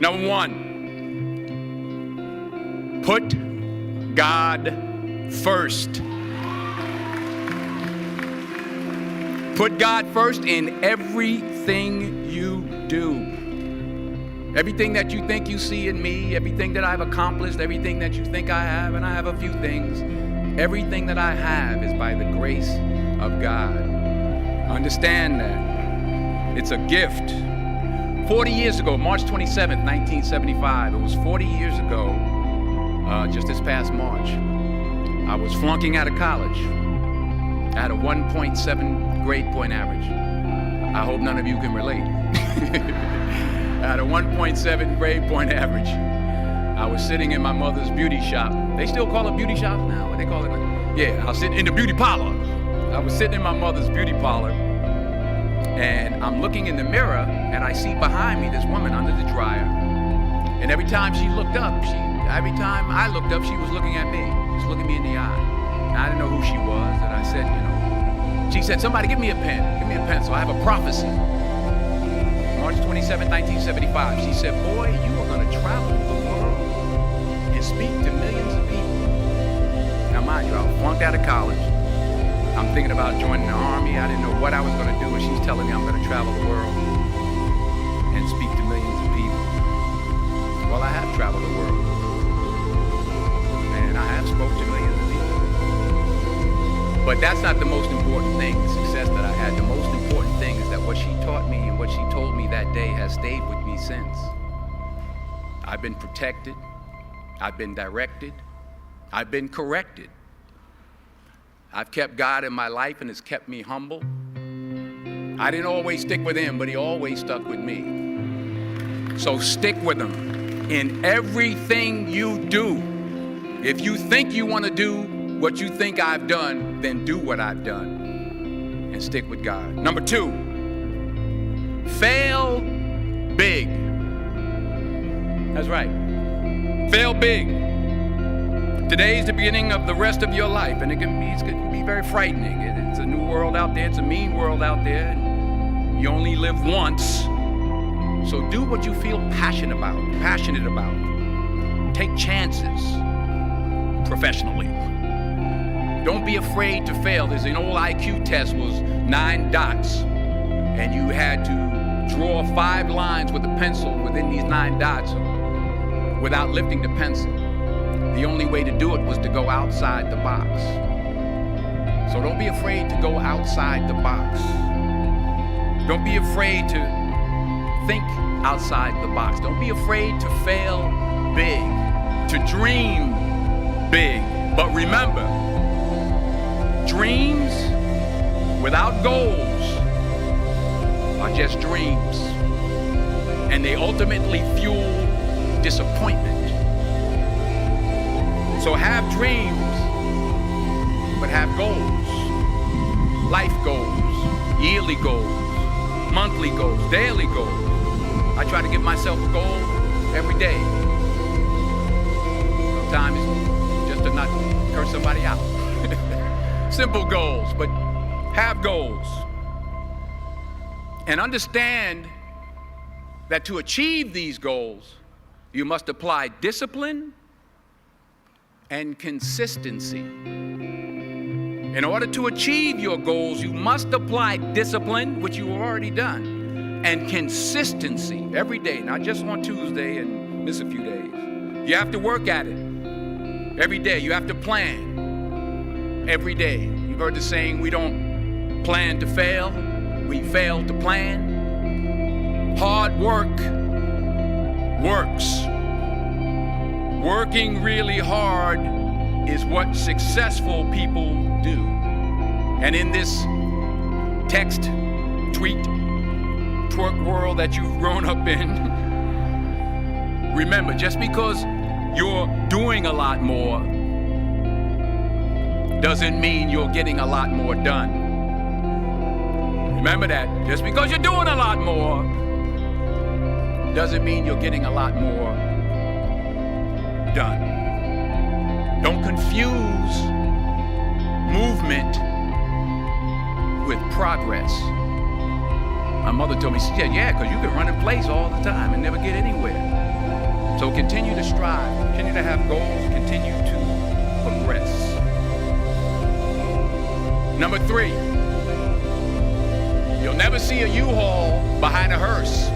Number one, put God first. Put God first in everything you do. Everything that you think you see in me, everything that I've accomplished, everything that you think I have, and I have a few things, everything that I have is by the grace of God. Understand that. It's a gift. 40 years ago, March 27th, 1975, it was 40 years ago, just this past March, I was flunking out of college. I had a 1.7 grade point average. I hope none of you can relate. I had a 1.7 grade point average. I was sitting in my mother's beauty shop. They still call it beauty shops now? What they call it? Yeah, I was sitting in the beauty parlor. I was sitting in my mother's beauty parlor, and I'm looking in the mirror, and I see behind me this woman under the dryer. And every time I looked up, she was looking at me. She was looking me in the eye. And I didn't know who she was, and I said, she said, somebody give me a pen. Give me a pencil. I have a prophecy. March 27, 1975. She said, boy, you are going to travel the world and speak to millions of people. Now, mind you, I was flunked out of college. I'm thinking about joining the Army. I didn't know what I was going to do, and she's telling me I'm going to travel the world and speak to millions of people. Well, I have traveled the world, and I have spoke to millions of people. But that's not the most important thing, the success that I had. The most important thing is that what she taught me and what she told me that day has stayed with me since. I've been protected. I've been directed. I've been corrected. I've kept God in my life, and it's kept me humble. I didn't always stick with him, but he always stuck with me. So stick with him in everything you do. If you think you want to do what you think I've done, then do what I've done and stick with God. Number two, fail big. That's right. Fail big. Today is the beginning of the rest of your life, and it can be very frightening. It's a new world out there. It's a mean world out there. And you only live once. So do what you feel passionate about. Take chances professionally. Don't be afraid to fail. There's an old IQ test, was 9 dots, and you had to draw 5 lines with a pencil within these 9 dots without lifting the pencil. The only way to do it was to go outside the box. So don't be afraid to go outside the box. Don't be afraid to think outside the box. Don't be afraid to fail big, to dream big. But remember, dreams without goals are just dreams, and they ultimately fuel disappointment. So have dreams, but have goals. Life goals, yearly goals, monthly goals, daily goals. I try to give myself a goal every day. Sometimes it's just to not curse somebody out. Simple goals, but have goals. And understand that to achieve these goals, you must apply discipline and consistency. In order to achieve your goals, you must apply discipline, which you have already done, and consistency every day, not just on Tuesday and miss a few days. You have to work at it every day. You have to plan every day. You've heard the saying, we don't plan to fail, we fail to plan. Hard work works. Working really hard is what successful people do. And in this text, tweet, twerk world that you've grown up in, remember, just because you're doing a lot more doesn't mean you're getting a lot more done. Remember that. Just because you're doing a lot more doesn't mean you're getting a lot more done. Don't confuse movement with progress. My mother told me, she said, yeah, because you can run in place all the time and never get anywhere. So continue to strive, continue to have goals, continue to progress. Number 3, you'll never see a U-Haul behind a hearse.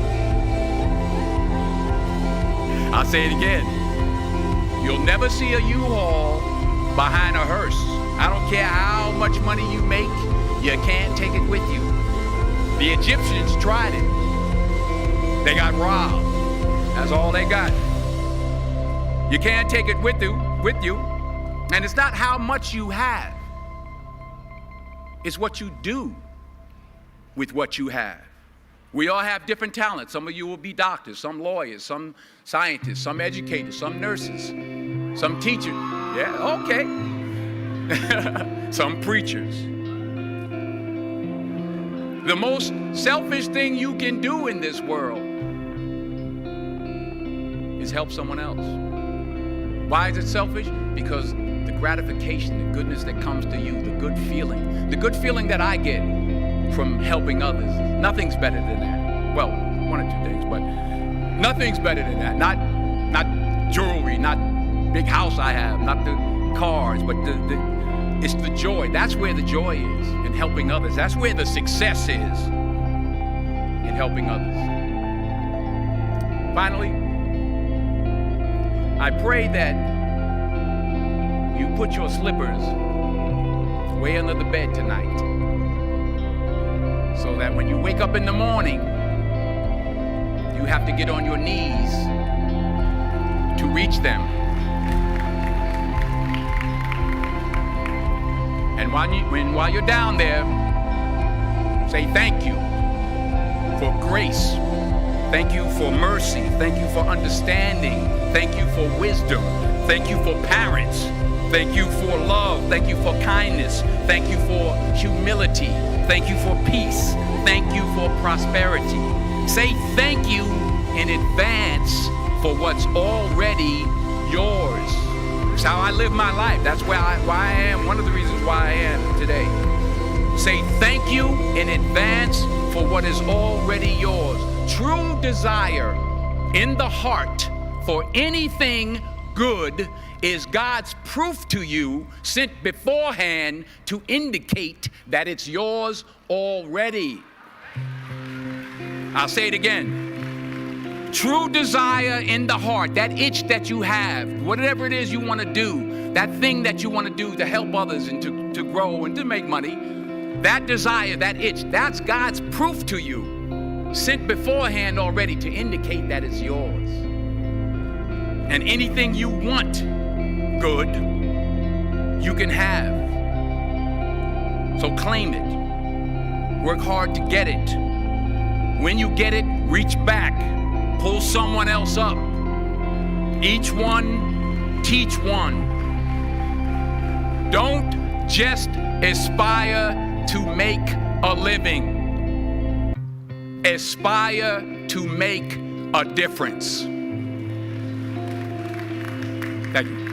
I'll say it again. You'll never see a U-Haul behind a hearse. I don't care how much money you make, you can't take it with you. The Egyptians tried it. They got robbed. That's all they got. You can't take it with you. And it's not how much you have. It's what you do with what you have. We all have different talents. Some of you will be doctors, some lawyers, some scientists, some educators, some nurses, some teachers. Yeah, okay. Some preachers. The most selfish thing you can do in this world is help someone else. Why is it selfish? Because the gratification, the goodness that comes to you, the good feeling that I get from helping others, nothing's better than that. Well, one or two things, but nothing's better than that. Not jewelry, not big house I have, not the cars, but it's the joy. That's where the joy is, in helping others. That's where the success is, in helping others. Finally, I pray that you put your slippers way under the bed tonight, so that when you wake up in the morning, you have to get on your knees to reach them. And while you're down there, say thank you for grace. Thank you for mercy. Thank you for understanding. Thank you for wisdom. Thank you for parents. Thank you for love. Thank you for kindness. Thank you for humility. Thank you for peace. Thank you for prosperity. Say thank you in advance for what's already yours. It's how I live my life. That's why I am. One of the reasons why I am today. Say thank you in advance for what is already yours. True desire in the heart for anything good is God's proof to you, sent beforehand to indicate that it's yours already. I'll say it again. True desire in the heart, that itch that you have, whatever it is you want to do, that thing that you want to do to help others and to grow and to make money, that desire, that itch, that's God's proof to you, sent beforehand already to indicate that it's yours. And anything you want good, you can have. So claim it. Work hard to get it. When you get it, reach back. Pull someone else up. Each one, teach one. Don't just aspire to make a living. Aspire to make a difference. Thank you.